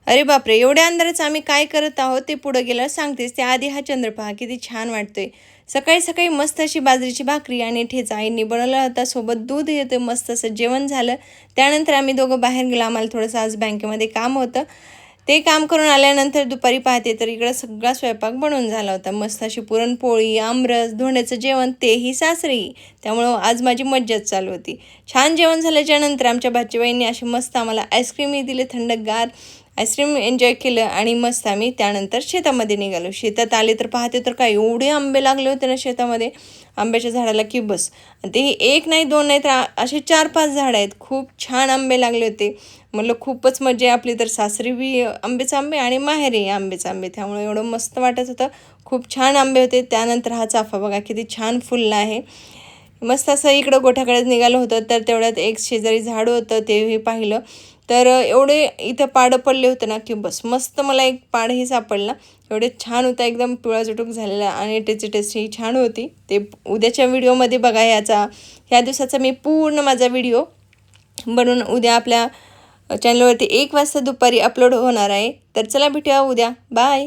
अरे बापरे! एवढ्या अंधाराचं आम्ही काय करत आहोत ते पुढं गेल्यावर सांगतेच. त्याआधी हा चंद्र पहा किती छान वाटतोय. सकाळी-सकाळी मस्त अशी बाजरीची भाकरी आणि ठेचा आईंनी बनवला होता. सोबत दूध येतं, मस्त असं जेवण झालं. त्यानंतर आम्ही दोघं बाहेर गेलो. आम्हाला थोडंसं आज बँकेमध्ये काम होतं. ते काम करून आल्यानंतर दुपारी पाहते तर इकडं सगळा स्वयंपाक बनवून झाला होता. मस्त अशी पुरणपोळी, आमरस, धोंड्याचं जेवण तेही सासरी. त्यामुळं आज माझी मज्जाच चालू होती. छान जेवण झाल्याच्यानंतर आमच्या भाचीबाईंनी अशी मस्त आम्हाला आईस्क्रीमही दिले थंडगार. आईस्क्रीम एन्जॉय केलं आणि मस्त आम्ही त्यानंतर शेतामध्ये निघालो. शेतात आले तर पाहते तर काय एवढे आंबे लागले होते ना शेतामध्ये, आंब्याच्या झाडाला की बस. ते एक नाही, दोन नाही, तर असे 4-5 झाडं आहेत. खूप छान आंबे लागले होते. म्हटलं खूपच मजा आहे आपली. तर सासरी बी आंबेच आंबे आणि माहेरी आंबेच आंबे. त्यामुळे एवढं मस्त वाटत होतं. खूप छान आंबे होते. त्यानंतर हा चाफा बघा किती छान फुलला आहे. मस्त असं इकडं गोठ्याकडे निघालं होतं तर तेवढ्यात एक शेजारी झाड होतं तेही पाहिलं. तर एवढे इथं पाडं पडले होते ना की बस. मस्त मला एक पाडही सापडला. एवढे छान होता, एकदम पिवळाचुटूक झालेला आणि टेस्टी छान होती. ते उद्याच्या व्हिडिओमध्ये बघा. ह्या दिवसाचा मी पूर्ण माझा व्हिडिओ बनवून उद्या आपल्या चॅनलवरती 1 वाजता दुपारी अपलोड होणार आहे. तर चला भेटूया उद्या. बाय.